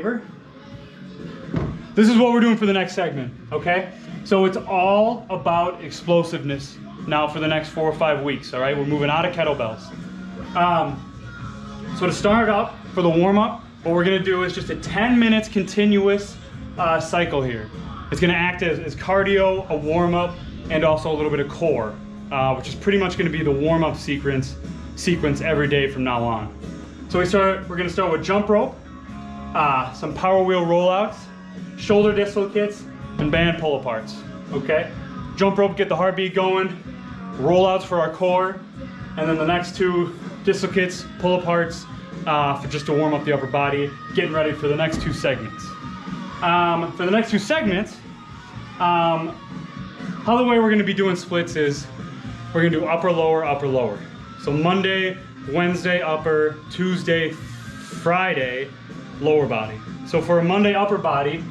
favor. This is what we're doing for the next segment, okay? So it's all about explosiveness now for the next 4 or 5 weeks, all right? We're moving out of kettlebells. So to start up, for the warm-up, what we're gonna do is just a 10 minutes continuous cycle here. It's gonna act as cardio, a warm-up, and also a little bit of core, which is pretty much gonna be the warm-up sequence every day from now on. So we're gonna start with jump rope, some power wheel rollouts, shoulder dislocates, and band pull-aparts, okay? Jump rope, get the heartbeat going, rollouts for our core, and then the next 2 dislocates, pull-aparts, for just to warm up the upper body, getting ready for the next 2 segments. For the next 2 segments, how the way we're gonna be doing splits is we're gonna do upper, lower, upper, lower. So Monday, Wednesday, upper, Tuesday, Friday, lower body. So for a Monday upper body,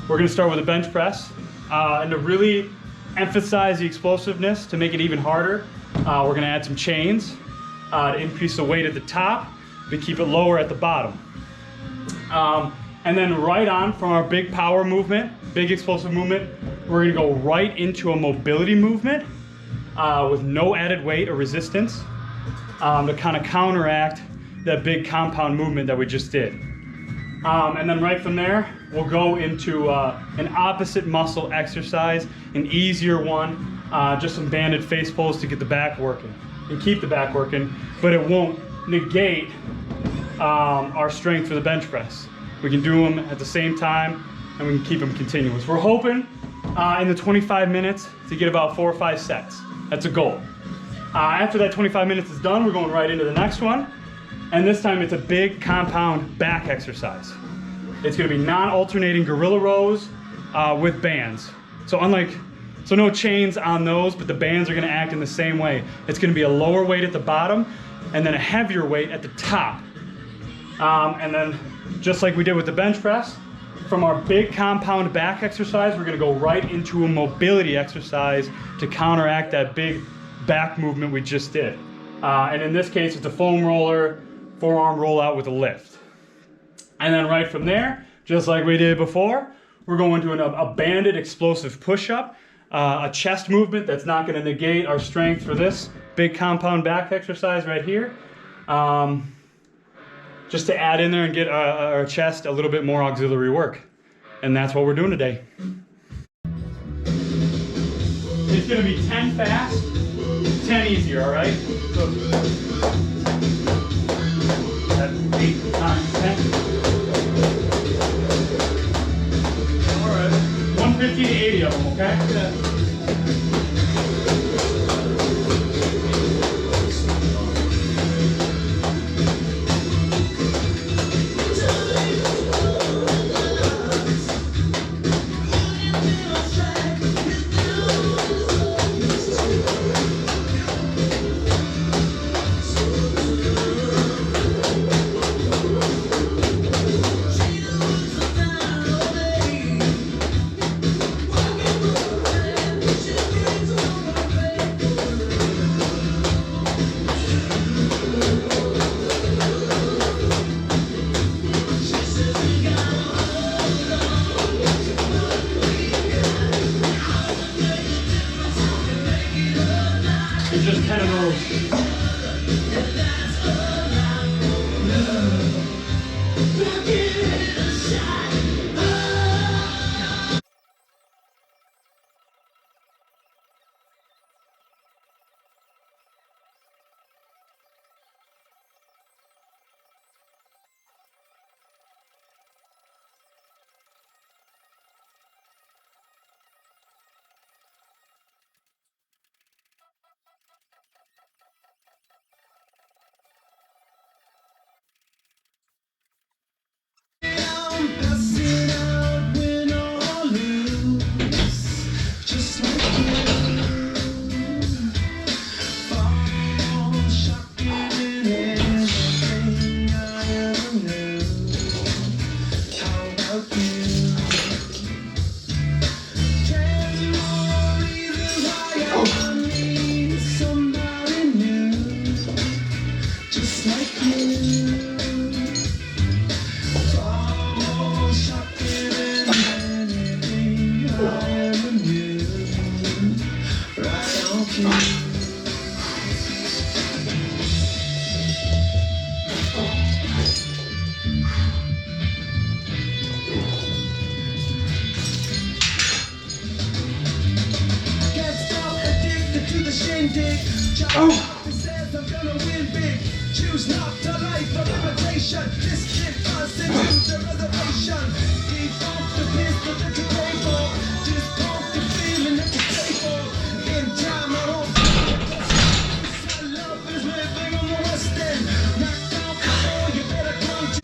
we're gonna start with a bench press. And to really emphasize the explosiveness, to make it even harder, we're gonna add some chains to increase the weight at the top, but keep it lower at the bottom. And then right on from our big power movement, big explosive movement, we're gonna go right into a mobility movement with no added weight or resistance to kind of counteract that big compound movement that we just did. And then right from there, we'll go into an opposite muscle exercise, an easier one, just some banded face pulls to get the back working and keep the back working, but it won't negate our strength for the bench press. We can do them at the same time and we can keep them continuous. We're hoping in the 25 minutes to get about 4 or 5 sets. That's a goal. After that 25 minutes is done, we're going right into the next one. And this time it's a big compound back exercise. It's gonna be non-alternating gorilla rows with bands. So no chains on those, but the bands are gonna act in the same way. It's gonna be a lower weight at the bottom and then a heavier weight at the top. And then just like we did with the bench press, from our big compound back exercise, we're gonna go right into a mobility exercise to counteract that big back movement we just did. And in this case, it's a foam roller, forearm rollout with a lift. And then right from there, just like we did before, we're going to a banded explosive push-up, a chest movement that's not gonna negate our strength for this big compound back exercise right here. Just to add in there and get our chest a little bit more auxiliary work. And that's what we're doing today. It's gonna be 10 fast, 10 easier, all right? So, 7, 8, 9, 10. All right, 150 to 80 of them, okay? Yeah. It's just 10 of those. Oh. Says I'm gonna win big. Choose not the life of imitation. This kid constitutes the reservation. Default the pistol that you pay for. Just pump the feeling that you pay for. In time I don't I love is living on the west end. Knocked out before you better come to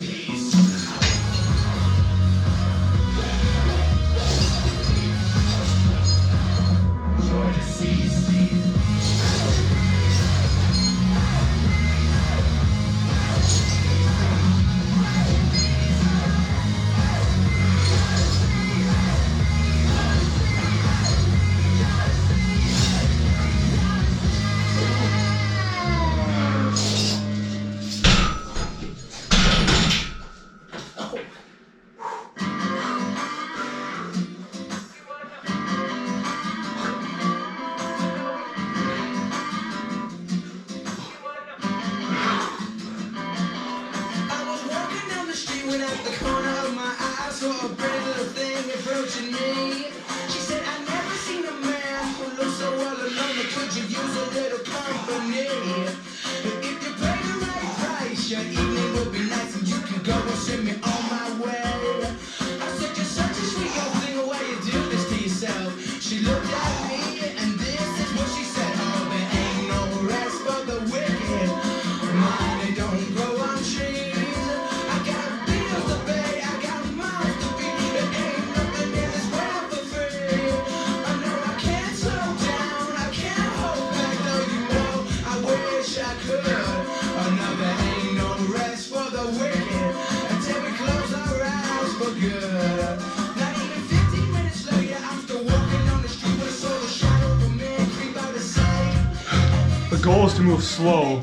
The goal is to move slow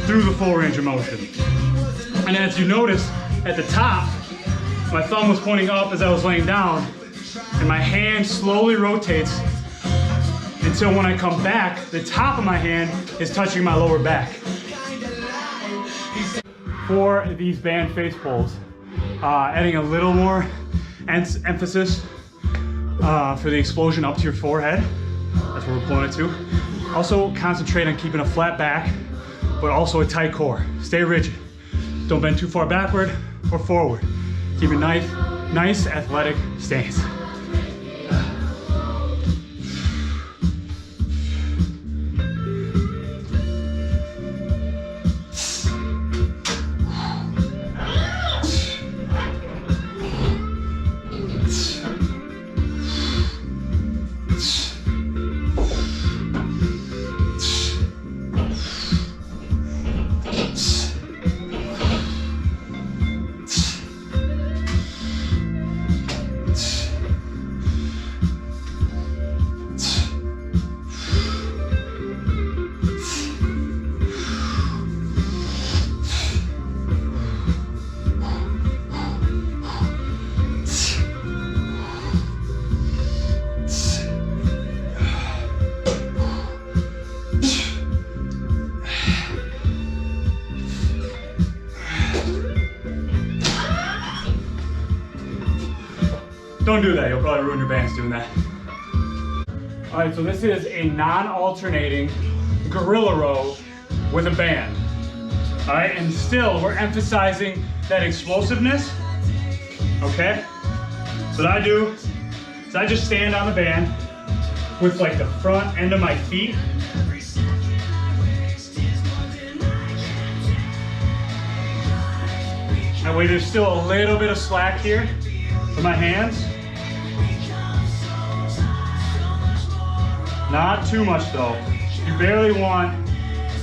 through the full range of motion. And as you notice at the top, my thumb was pointing up as I was laying down, and my hand slowly rotates until when I come back, the top of my hand is touching my lower back. For these band face pulls, adding a little more emphasis for the explosion up to your forehead. That's what we're pulling it to. Also concentrate on keeping a flat back, but also a tight core. Stay rigid. Don't bend too far backward or forward. Keep a nice athletic stance. Don't do that, you'll probably ruin your bands doing that. All right, so this is a non-alternating gorilla row with a band. All right, and still we're emphasizing that explosiveness, okay? So what I do is I just stand on the band with like the front end of my feet. That way there's still a little bit of slack here for my hands. Not too much though. You barely want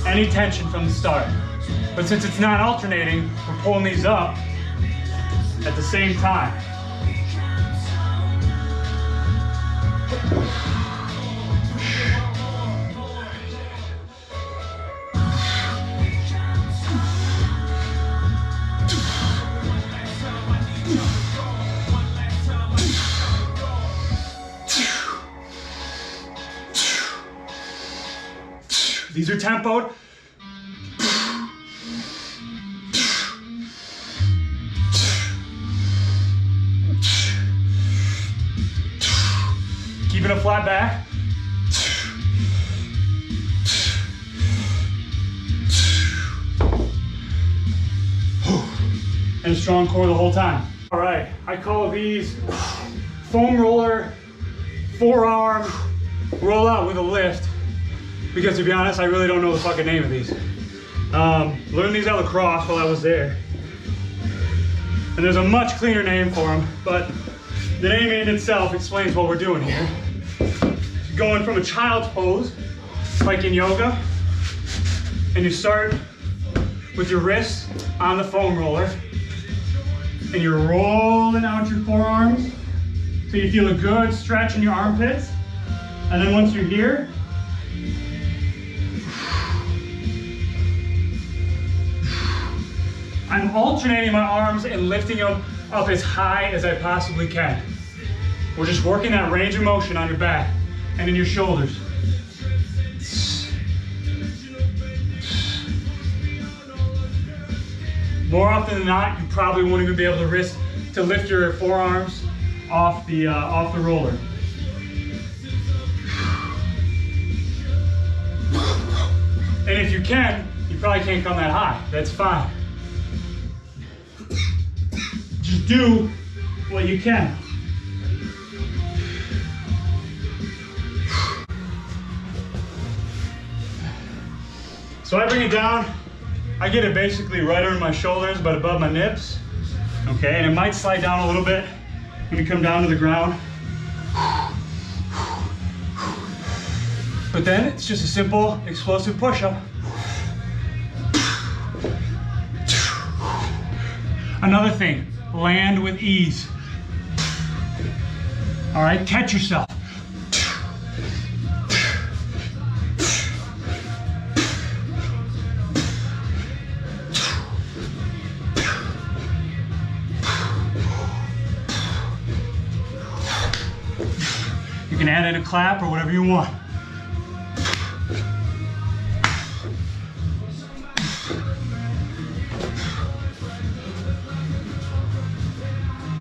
any tension from the start. But since it's not alternating, we're pulling these up at the same time. These are tempoed. Keeping a flat back. And a strong core the whole time. All right, I call these foam roller, forearm, rollout with a lift, because to be honest, I really don't know the fucking name of these. Learned these at lacrosse while I was there. And there's a much cleaner name for them, but the name in itself explains what we're doing here. Going from a child's pose, like in yoga, and you start with your wrists on the foam roller, and you're rolling out your forearms so you feel a good stretch in your armpits. And then once you're here, I'm alternating my arms and lifting them up as high as I possibly can. We're just working that range of motion on your back and in your shoulders. More often than not, you probably won't even be able to lift your forearms off the roller. And if you can, you probably can't come that high. That's fine. Just do what you can. So I bring it down. I get it basically right under my shoulders, but above my nips. Okay, and it might slide down a little bit when you come down to the ground. But then it's just a simple explosive push-up. Another thing, land with ease. All right, catch yourself. You can add in a clap or whatever you want.